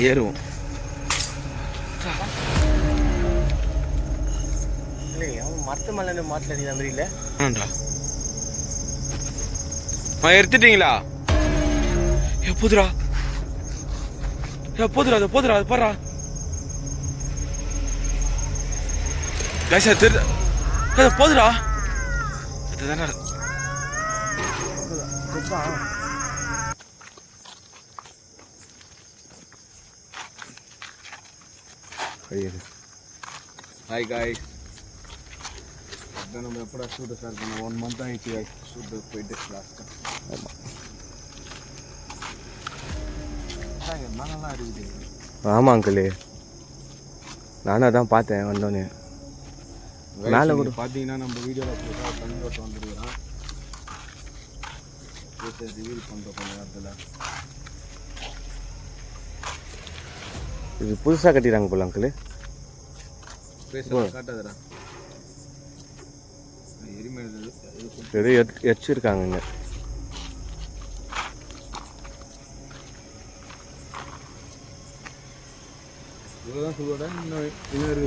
ஏறுவோம். மரத்து மேலே மாட்டில் அடிக்கிற மாதிரி இல்லை. எடுத்துட்டீங்களா? எப்போதுரா எப்போதுரா அது போதுரா அது பாடுறா கைசா தெரியல போதுரா அதுதானே ஹாய் காய்ஸ். நம்ம எப்படா ஷூட்டை ஸ்டார்ட் பண்ணோம்? 1 month ஆகிடுச்சு ஷூட்டு போயிட்டு லாஸ்ட்டாக. நல்லா இருக்குது. ஆமாம் அங்கிள், நானும் அதான் பார்த்தேன் வந்தோன்னே. மேலே கூட பார்த்தீங்கன்னா நம்ம வீடியோவில் புதுசாக கண்ணோட்டம் வந்துருக்குறான். ரிவீல் பண்ணுற கொஞ்ச நேரத்தில். இது புதுசாக கட்டிடுறாங்க போல அங்கிள். காட்டாதடா எது எச்சிருக்காங்க இங்கே.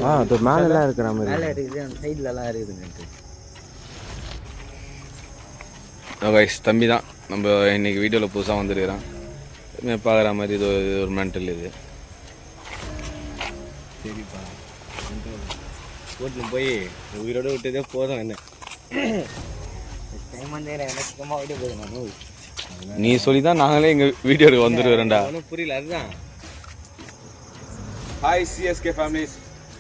அது மேலெல்லாம் இருக்கிற மாதிரி மேலே இருக்குது, அந்த சைட்லலாம் இருக்குதுங்க. தம்பி தான் நம்ம இன்னைக்கு வீடியோவில் புதுசாக வந்துருக்கிறான். பார்க்குற மாதிரி இது ஒரு மென்டல் இது. சரிப்பா வீட்டில் போய் உயிரோடு விட்டதே போதும். என்ன நீ சொல்லி தான் நாங்களே எங்கள் வீடியோவுக்கு வந்துருக்கிறோம்டா. புரியல, அதுதான். Hi CSK families,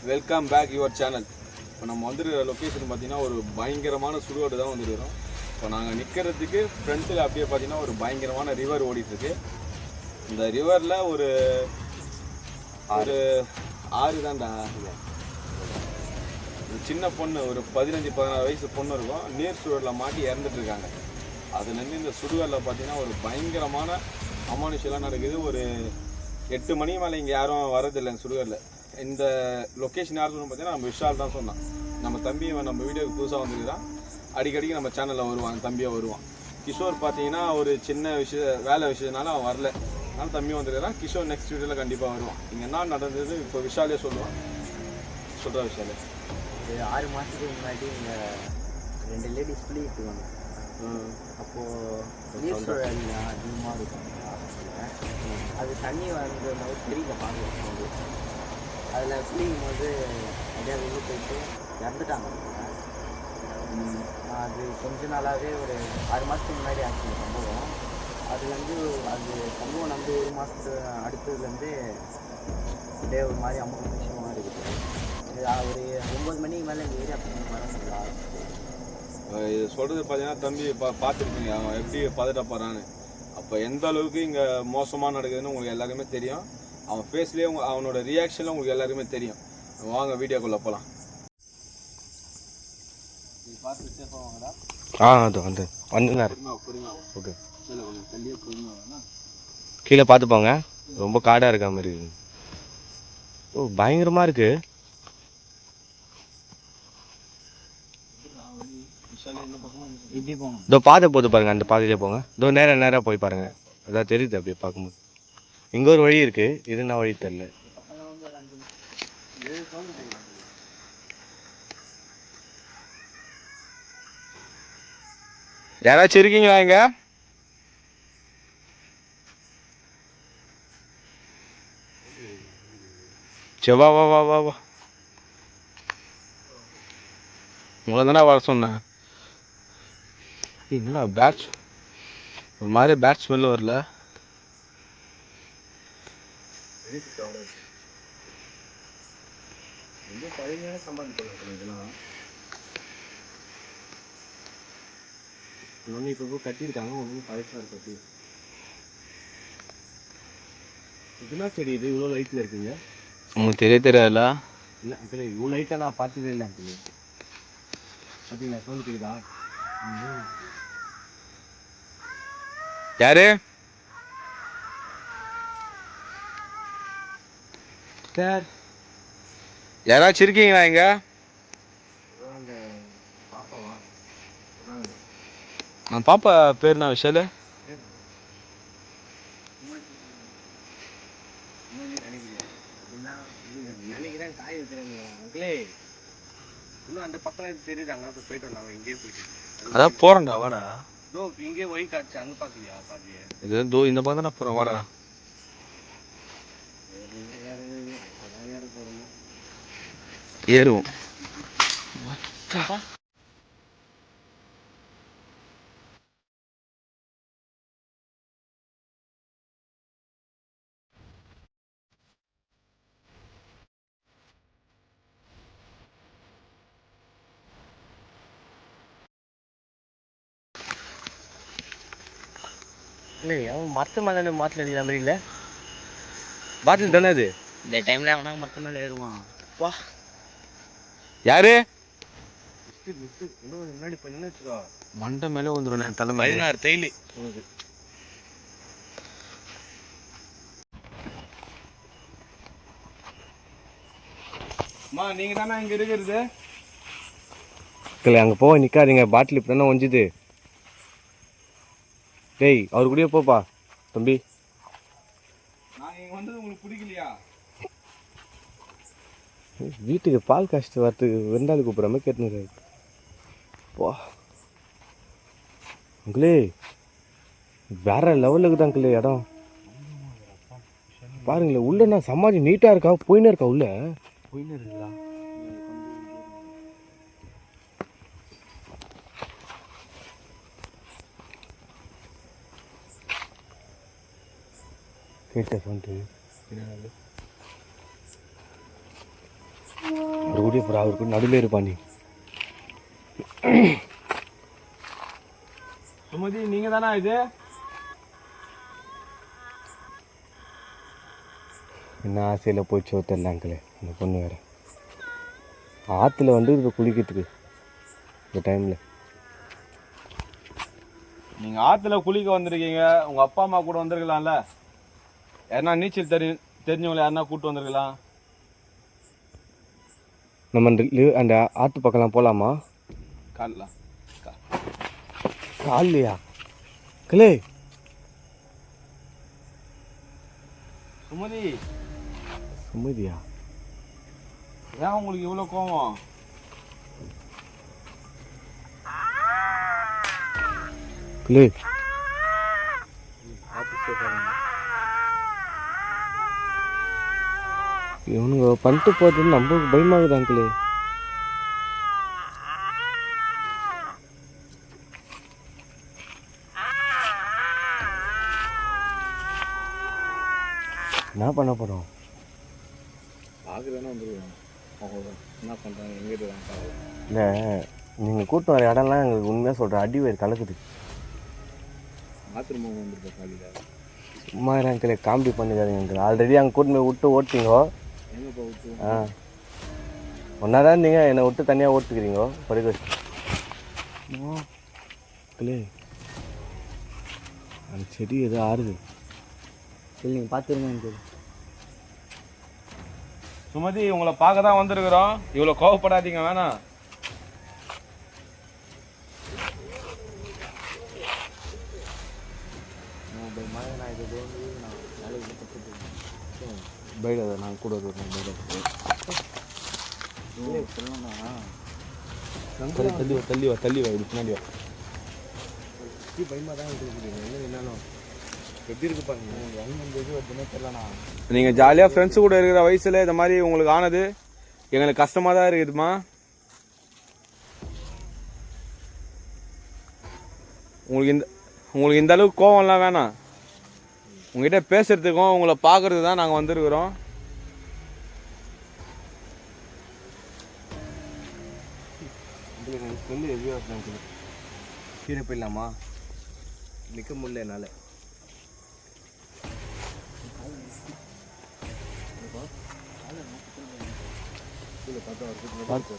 welcome back your channel. இப்போ நம்ம வந்துருக்கிற லொக்கேஷன் பார்த்தீங்கன்னா ஒரு பயங்கரமான சுடுகாடு தான் வந்துருக்கிறோம். இப்போ நாங்கள் நிற்கிறதுக்கு ஃப்ரண்ட்டில் அப்படியே பார்த்தீங்கன்னா ஒரு பயங்கரமான ரிவர் ஓடிட்டுருக்கு. இந்த ரிவரில் ஒரு ஆறு தான்டா. ஒரு சின்ன பொண்ணு, ஒரு 15-16 வயசு பொண்ணு இருக்கும், நீர் சுழலில் மாட்டி இறந்துட்டு இருக்காங்க. அதுலேருந்து இந்த சுடுகாடில் பார்த்தீங்கன்னா ஒரு பயங்கரமான அமானுஷெல்லாம் நடக்குது. ஒரு 8 மணி மேலே இங்கே யாரும் வரதில்லைங்க சுடுகாடில். இந்த லொக்கேஷன் யார் சொல்லணும் பார்த்தீங்கன்னா நம்ம விஷால் தான் சொன்னான். நம்ம தம்பி நம்ம வீடியோவுக்கு புதுசாக வந்துருக்குதான், அடிக்கடிக்கு நம்ம சேனலில் வருவான், தம்பியாக வருவான். கிஷோர் பார்த்தீங்கன்னா ஒரு சின்ன வேலை விஷயத்தினால அவன் வரல, அதனால தம்பி வந்துருக்கிறான். கிஷோர் நெக்ஸ்ட் வீடியோவில் கண்டிப்பாக வருவான். இங்கே என்ன நடந்தது இப்போ விஷாலே சொல்லுவான். சொல்கிறா விஷாலே. ஒரு 6 மாதத்துக்கு முன்னாடி இங்கே 2 லேடிஸ் புள்ளிட்டுவாங்க. அப்போது நீர் சூழல் அதிகமாக இருக்கும். அது தண்ணி வந்து தெரியல பார்க்க. அதில் குளிக்கும் போது அப்படியே வெளியே போயிட்டு இறந்துட்டாங்க. அது கொஞ்ச நாளாகவே ஒரு 6 மாதத்துக்கு முன்னாடி ஆச்சு சம்பவம். அதுலேருந்து அது சம்பவம் வந்து 1 மாதத்து அடுத்ததுலேருந்து அப்படியே ஒரு மாதிரி அமௌண்ட் விஷயமாக இருக்குது. ஒரு 9 மணிக்கு மேலே இந்த ஏரியா வர சொல்லலாம். இது சொல்கிறது பார்த்தீங்கன்னா தம்பி பார்த்துருக்கீங்க அவன் எப்படி பதட்டப்படுறான்னு. அப்போ எந்த அளவுக்கு இங்கே மோசமாக நடக்குதுன்னு உங்களுக்கு எல்லாருமே தெரியும். அவன் ஃபேஸ்லேயே அவனோட ரியாக்ஷனில் உங்களுக்கு எல்லாருமே தெரியும். வாங்க வீடியோக்குள்ளே போகலாம். பார்த்து சேஃபாக வாங்கடா. அது வந்துங்க. ஓகே, தள்ளியே போயிருந்தா கீழே பார்த்து போங்க, ரொம்ப காடாக இருக்க மாதிரி இருக்கு. ஓ, பயங்கரமாக இருக்கு. இதோ பாதை போது பாருங்க, அந்த பாதையிலே போங்க. இதோ நேராக போய் பாருங்க, அதான் தெரியுது அப்படியே பார்க்கும்போது. இங்கே ஒரு வழி இருக்கு, இது என்ன வழி தெரியல. யாராச்சும் இருக்கீங்களா இங்க? சரி, வா வா வா வா வா. உங்களை தானே வர சொன்னேன். என்னடா பேட்ஸ் ஒரு மாதிரி பேட் ஸ்மெல் வரல. இப்போ கட்டியிருக்காங்க, ஒன்றும் பழசாக இருக்கு. இதுனா சரி, இது இவ்வளோ லைட்டில் இருக்குங்க. உங்களுக்கு தெரியாதுல்ல? இல்லை அங்கிள், இவ்வளோ லைட்டாக நான் பார்த்ததே இல்லை அங்கிள். பார்த்தீங்களா, சொல்லிட்டுதா யாரு சார்? யாராச்சும் இருக்கீங்களா இங்க? நான் பாப்பா பேர் நான் விஷாலு. நினைக்கிறேன் காய் இருக்கிறேன் மக்களே. இன்னும் அந்த பக்கம் தெரியுது, அங்கே போயிட்டு வந்தாங்க. இங்கேயே போயிட்டு அதான் போகிறேன்டா வாடா. தோ இங்கே ஒய் காய்ச்சி அங்கே பார்க்கலையா? பார்க்கலையே. இது தோ இந்த பக்கம் தான் போகிறேன் வாடா. ஏறுவோம். இல்லை அவன் மற்ற மேலே மாற்றில் அடிக்கிற மாதிரி இல்லை. பாட்டில் தானே அது? இந்த டைமில் அவனா மற்ற மேலே ஏறுவான். வா யாரு இன்னும் முன்னாடி இப்போ நின்று வச்சுக்கோ, மண்டை மேலே வந்துடும் தலைமை. 16 தைலி உனக்கு. அம்மா நீங்கள் தானே இங்கே இருக்கிறது? இல்லை அங்கே போக நிற்காதீங்க, பாட்டில் இப்போ தானே ஒஞ்சுது. டேய் அவரு கூடயே போப்பா தம்பி. நான் இங்கே வந்தது உங்களுக்கு பிடிக்கலையா? வீட்டுக்கு பால் காய்ச்சிட்டு வரத்துக்கு வெண்டாளி கூப்பிட்ற மாதிரி கேட்டுனுறாரு. போ அங்கிளே, வேற லெவலுக்கு தான் அங்கிளே இடம். பாருங்களேன் உள்ளனா சமாதி நீட்டாக இருக்கா, போயின்னு இருக்கா உள்ள. போயின்னு இருக்குதா? கேட்ட சொல்லிட்டு அவர் கூட அப்புறம் அவருக்கு நடுவில் இருப்பான். நீ சுமதி நீங்கள் தானே இது? என்ன ஆசையில் போயிச்சோ தெரியல அங்கிளே. அந்த பொண்ணு வேறு ஆற்றுல வந்து இப்போ குளிக்கிறதுக்கு இந்த டைமில். நீங்கள் ஆற்றுல குளிக்க வந்திருக்கீங்க, உங்கள் அப்பா அம்மா கூட வந்திருக்கலாம்ல. யாருன்னா நீச்சல் தெரிஞ்சவங்களை யாருன்னா கூப்பிட்டு வந்திருக்கலாம். நம்ம அந்த ஆற்று பக்கம்லாம் போகலாமா? காலலாம் காலையா கிளே? சுமதி சுமதியா? ஏன் உங்களுக்கு இவ்வளோ கோவம்? கிளே இவனுங்க பண்ணிட்டு போகிறது நம்மளுக்கு பயமாகுது அங்கிளே. என்ன பண்ண போகிறோம்? பார்க்குறேன்னா வந்துருவேன். என்ன பண்ணுறாங்க, எங்கே இருக்காங்க? இல்லை நீங்கள் கூட்டு வர இடம்லாம் எங்களுக்கு உண்மையாக சொல்கிற அடி வயிறு கலக்குது. பாத்ரூம் வந்துருக்கேன் காலையில். சும்மா அங்கிளே காமெடி பண்ணிக்காதீங்க அங்கிள். ஆல்ரெடி அங்கே கூட்டு போய் விட்டு ஓட்டிங்கோ. எங்கே போகுது? ஆ ஒன்றா தான் இருந்தீங்க, என்னை விட்டு தனியாக ஓட்டுக்கிறீங்கோ படுக்க வச்சு. அங்கிளே அந்த செடி ஏதோ ஆறுது. சரி நீங்கள் பார்த்துருங்க எனக்கு. சுமதி உங்களை பார்க்க தான் வந்திருக்கிறோம், இவ்வளோ கோவப்படாதீங்க வேணாம். நான் இது நான் வேலைக்கு கற்றுட்டு பைடாத நான் கூட வருவேன். சொல்லணும்னா தள்ளி வா இப்படி பின்னாடி வா. பயமாக தான் இருக்குது. என்ன என்னாலும் எப்படி இருக்கு பாருங்க. எங்கே இது வருதுன்னே தெரியலண்ணா. நீங்கள் ஜாலியாக ஃப்ரெண்ட்ஸு கூட இருக்கிற வயசில் இந்த மாதிரி உங்களுக்கு ஆனது எங்களுக்கு கஷ்டமாக தான் இருக்குதுமா. உங்களுக்கு இந்த அளவுக்கு கோவம்லாம் வேணாம். உங்ககிட்ட பேசுறதுக்கும் உங்களை பார்க்கறது தான் நாங்கள் வந்திருக்கிறோம். ஸ்மெல்லு எவ்வளோ இருக்குது. கீழே போயிடலாமா? நிற்க முடியல என்னால். பார்த்தா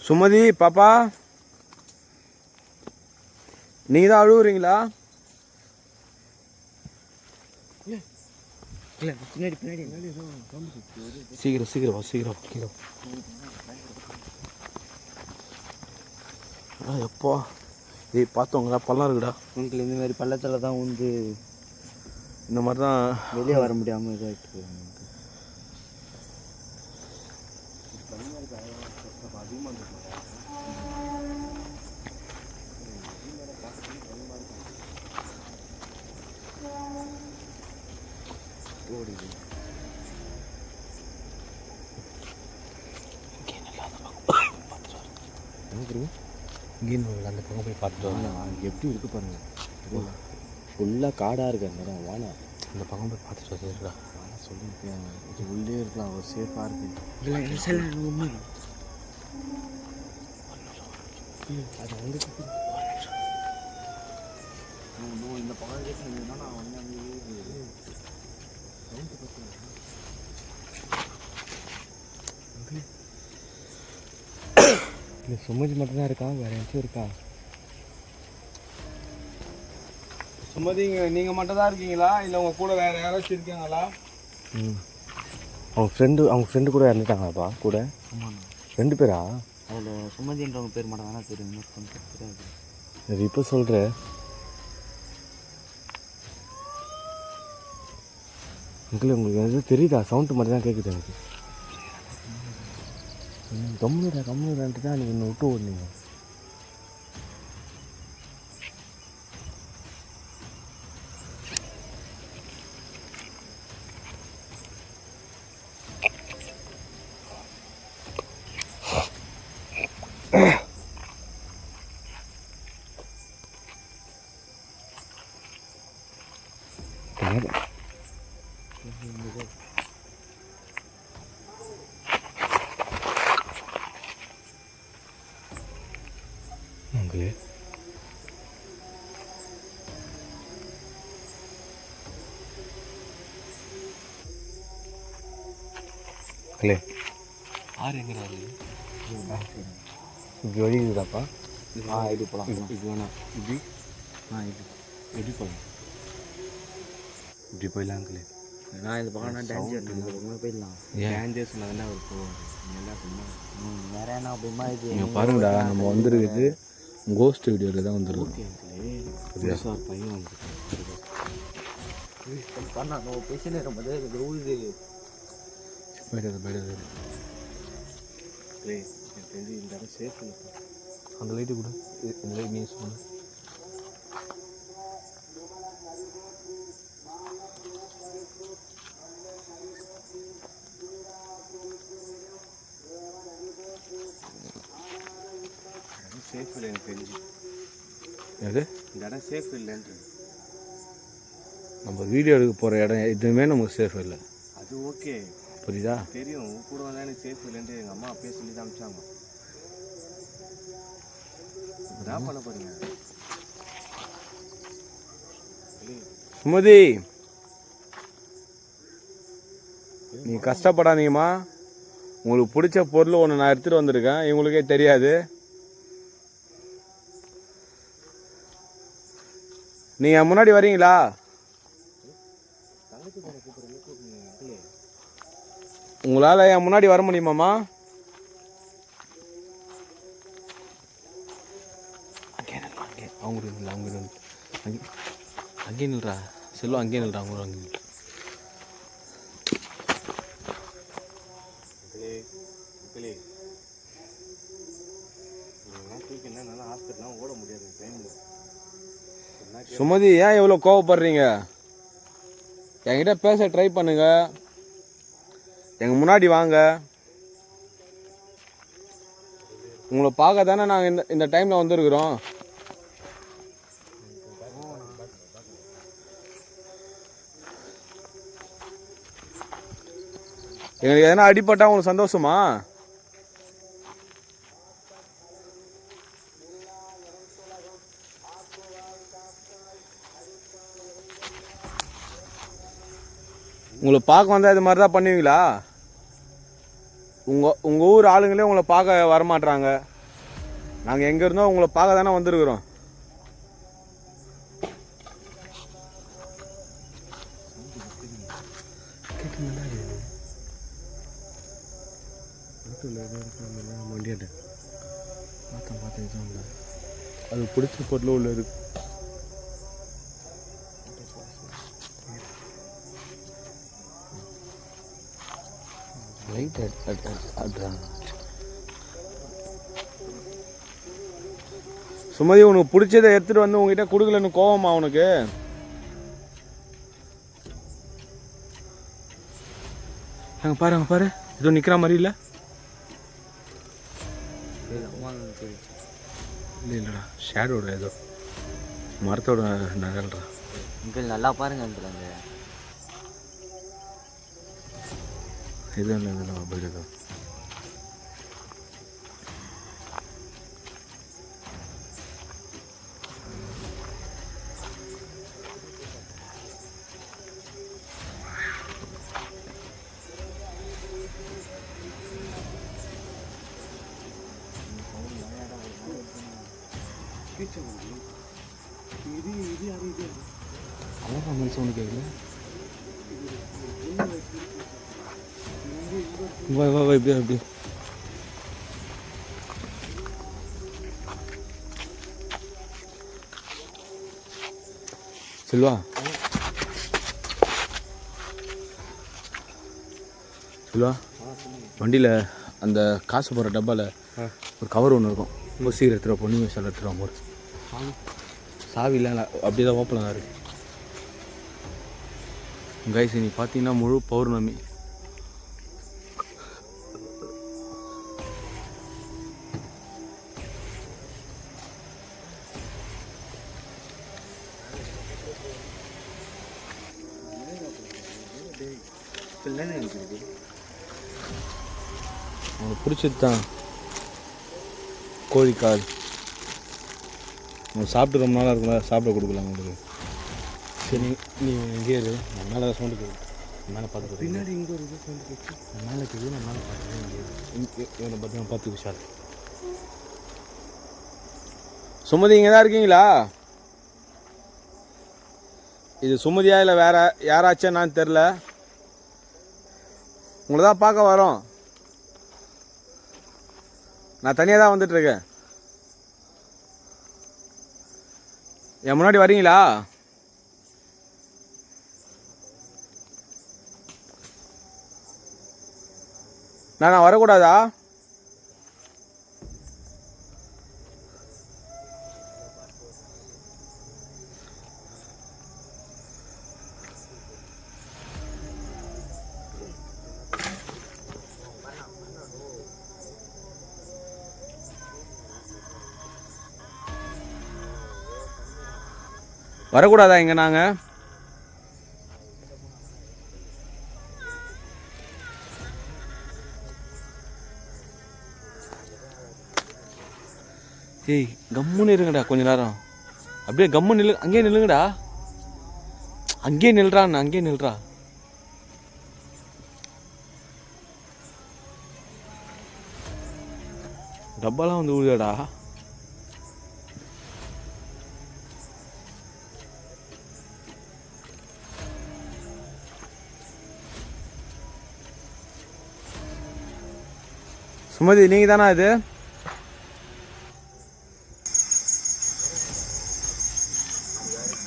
சுமதி பாப்பா, நீங்க தான் அழுவுறீங்களா? பின்னாடி பின்னாடி சீக்கிரம் சீக்கிரம் வா, சீக்கிரம் சீக்கிரம். எப்போ ஏய் பார்த்தவங்களா பள்ளம் இருக்குடா. உங்களுக்கு இந்த மாதிரி பள்ளத்தில் தான் வந்து இந்த மாதிரி தான் வெளியே வர முடியாமல் இதாகிட்டு. இங்கே அந்த பக்கம் போய் பார்த்துட்டு எப்படி இருக்கு பாருங்க, ஃபுல்லாக காடாக இருக்கு அந்த இடம். வேணாம், அந்த பக்கம் போய் பார்த்துட்டு வந்துருக்கா. வேணாம் சொல்லியிருக்கேன், இது உள்ளே இருக்கலாம், ஒரு சேஃபாக இருக்கு. அது வந்து இந்த பக்கம் கேட்டீங்கன்னா நான் வந்து இல்லை சுமதி மட்டும்தான் இருக்கா, வேறு யாச்சும் இருக்கா? சுமதி நீங்கள் மட்டும் தான் இருக்கீங்களா, இல்லை உங்கள் கூட வேறு யாராச்சும் இருக்காங்களா? அவங்க ஃப்ரெண்டு கூட இறந்துட்டாங்களாப்பா கூட? ஆமாண்ணா. 2 பேரா? அதில் சுமதின்றவங்க பேர் மட்டும் தானே தெரியும், இன்னொருத்தவங்க தெரியாது. அது இப்போ சொல்கிற அங்கிள் உங்களுக்கு எதுவும் தெரியுதா? சவுண்டு மட்டும் தான் கேட்குது எனக்கு. கம்முனுடான்ட்டு தான் நீங்கள் இன்னும் விட்டு ஓடுனீங்க. அங்கிள் அங்கிள் ஆறு எங்கடா இப்படி வழி இருக்குதாப்பா? இது போகலாம், இது வேணாம், இப்படி இது எப்படி போகலாம்? இப்படி போயிடலாம் அங்கிள். நான் இந்த பக்கம் டேஞ்சர் போயிடலாம். டேஞ்சர் சொன்னாதான் அவர் போவார். நல்லா சும்மா வேற என்ன அப்படிமா இது நீங்கள் பாருங்கடா, நம்ம வந்துருக்குது கோஸ்ட் வீடியோவில் தான் வந்துருக்கு. புதுசாக ஒரு பையன் வந்துருக்கான் பண்ணா நம்ம பேசினே ரொம்ப இது ஊது போயிடாது எனக்கு தெரிஞ்சு இந்த இடம் சேஃப் இல்லைப்பா. அந்த லைட்டு கூட இந்த லைட் நீ சொல்லு. சேஃப் இல்லை எனக்கு தெரிஞ்சு. எது இந்த இடம் சேஃப் இல்லைன்றது. நம்ம வீடியோ எடுக்க போகிற இடம் எதுவுமே நமக்கு சேஃப் இல்லை. அது ஓகே, புரியுதா? தெரியும், கூட வந்தால் எனக்கு சேஃப் இல்லைன்ட்டு எங்கள் அம்மா அப்பயே சொல்லி தான் அனுப்பிச்சாங்க. என்ன பண்ண போறீங்க? சுமதி, நீ கஷ்டப்படாதீங்கம்மா. உங்களுக்கு பிடிச்ச பொருள் ஒன்று நான் எடுத்துகிட்டு வந்திருக்கேன், இவங்களுக்கே தெரியாது. நீங்கள் முன்னாடி வரீங்களா? உங்களால் என் முன்னாடி வர முடியுமாம்மா? அவங்க அங்கே நில்றா செல்வம், அங்கே நில்றா. அவங்க அங்கே நில்றா. ஓட முடியாது டைம்ல. சுமதி, ஏன் இவ்வளோ கோவப்படுறீங்க? என்கிட்ட பேச ட்ரை பண்ணுங்க, எங்கள் முன்னாடி வாங்க. உங்களை பார்க்க தானே நாங்கள் இந்த டைமில் வந்துருக்குறோம். எங்களுக்கு எதனா அடிப்பட்டா உங்களுக்கு சந்தோஷமா? உங்களை பார்க்க வந்தால் இது மாதிரி தான் பண்ணுவீங்களா? உங்கள் ஊர் ஆளுங்களே உங்களை பார்க்க வரமாட்றாங்க. நாங்கள் எங்கே இருந்தோம் உங்களை பார்க்க தானே வந்திருக்கிறோம். அது பிடிச்ச பொருள் உள்ள இருக்கு. சுமதி உனக்கு பிடிச்சதை எடுத்துட்டு வந்து உங்ககிட்ட கொடுக்கலன்னு கோவமா உனக்கு? அங்க பாரு அங்க பாரு, ஏதோ நிக்கிற மாதிரி இல்ல? இல்லடா, ஷேடோட ஏதோ மரத்தோட நகல்றா. இங்கே நல்லா பாருங்க அங்கிள், அங்கே இது என்ன அப்படி ஏதோ சவுண்ட் கேட்கல. வா வா வா, இப்படியா இப்படி. செல்வா செல்வா, வண்டியில் அந்த காசு போடுற டப்பாவில் ஒரு கவர் ஒன்று இருக்கும். ரொம்ப சீக்கிரம் எடுத்துருவா, பொண்ணு விஷயம் எடுத்துருவான் போது. சாவி இல்லை, அப்படியே தான் ஓப்பனில் தான் இருக்குது. கைஸ், நீ பார்த்தீங்கன்னா முழு பௌர்ணமி. உனக்கு பிடிச்சது தான் கோழிக்கால். சாப்பிட்டு ரொம்ப நாளாக இருக்கும்ல, சாப்பிட கொடுக்கலாம் உங்களுக்கு. சரி, நீ எங்கே இரு, நான் மேலே தான் சவுண்டு கேட்கு. மேலே பார்த்து பின்னாடி இங்கே ஒரு இது சவுண்டு கேட்கு. நான் மேலே கேட்குது, நான் மேலே பார்த்துக்கிறேன். இவனை பற்றி நான் பார்த்து விஷால். சுமதி இங்கே தான் இருக்கீங்களா? இது சுமதியா இல்லை வேற யாராச்சும் என்னான்னு தெரில. உங்களை தான் பார்க்க வரோம். நான் தனியாக தான் வந்துட்டுருக்கேன். என் முன்னாடி வரீங்களா? நான் வரக்கூடாதா? வரக்கூடாதா இங்கே நாங்கள்? ஏய், கம்முன்னு இருங்கடா கொஞ்ச நேரம். அப்படியே கம்மு நில்லு, அங்கேயே நில்லுங்கடா. அங்கேயே நில்றான், அங்கேயே நில்றா. டப்பாலாம் வந்து விழுதடா. சுமதி, நீங்க தானா இது?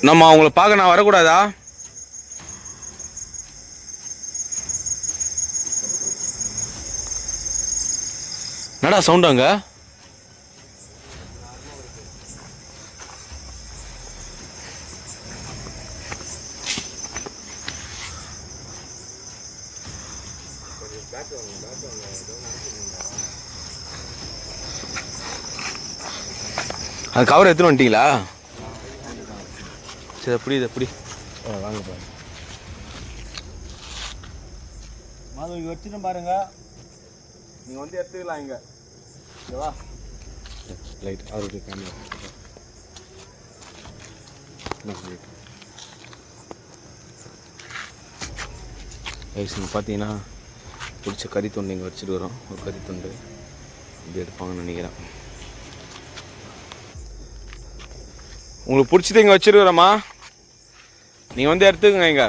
நம்ம அவங்கள பார்க்க நான் வரக்கூடாதா? என்னடா சவுண்ட் அங்க? அது கவர் எடுத்துன்னு வந்துட்டீங்களா? சரி, புரியுது புரி. வாங்க பாருங்க. மாதவி வச்சுட்டு பாருங்க. நீங்கள் வந்து எடுத்துக்கலாம் இங்கே. ஓகேவா? லைட் அவருக்கு கேமரா. நீங்கள் பார்த்தீங்கன்னா பிடிச்ச கறி துண்டு இங்கே வச்சுட்டு வரோம். ஒரு கறி துண்டு இப்படி எடுப்பாங்கன்னு நினைக்கிறேன். உங்களுக்கு பிடிச்சது இங்கே வச்சிருக்கிறோம்மா, நீங்கள் வந்து எடுத்துக்கங்க. இங்கே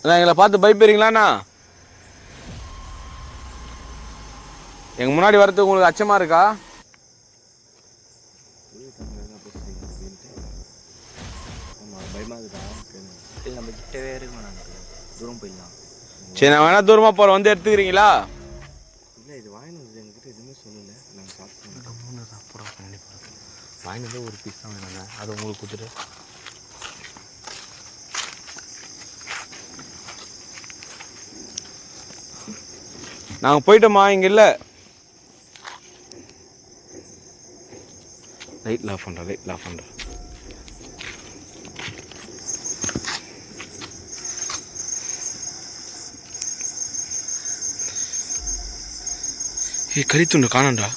அண்ணா எங்களை பார்த்து பயப்படுறீங்களாண்ணா? எங்கள் முன்னாடி வரதுக்கு உங்களுக்கு அச்சமாக இருக்கா? பயமாக இருக்குதா? இல்லை நம்ம கிட்டவே இருக்குமா, நாங்கள் தூரம் போயிடலாம். சரி நான் வேணா தூரமாக போகிறேன், வந்து எடுத்துக்கிறீங்களா? இல்லை இது வாங்கினது எங்ககிட்ட எதுவுமே சொல்லலை, நாங்கள் சாப்பிட்டோம். கம்முன்னு தான் பூரா பண்ணி பாருங்க. வாங்கினதே ஒரு பீஸ் தான் வேணுங்க, அதை உங்களுக்கு கொடுத்துட்டு நாங்கள் போயிட்டோம்மா, இங்கே இல்லை. லைட் ஆஃப் பண்ணுறேன், லைட் ஆஃப் பண்ணுறேன். ஏய் கறித்துண்டு காணண்டா.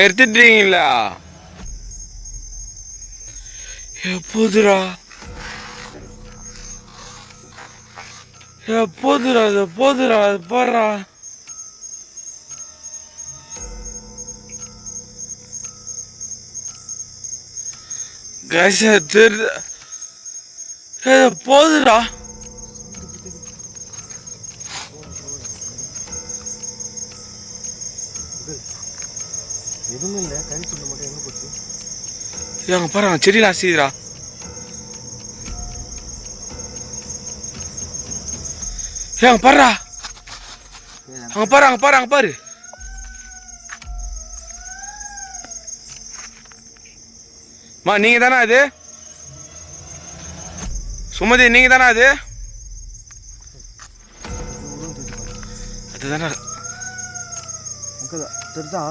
எடுத்துட்டீங்களா? எப்போதுரா எப்போதுரா அது போதுரா, அது பாடுறா. போதுரா. எதுவுமே இல்லை, கறி துண்டு மட்டும் எங்கே போச்சு? அங்கே பாரு, செடியில் அசிக்கிறா. அங்கே பாருடா, அங்கே பாரு, அங்கே பாரு, அங்கே பாரு. மா நீங்கள் தானே அது? சுமதி நீங்கள் தானே அது? அதுதானே தெரியுதா?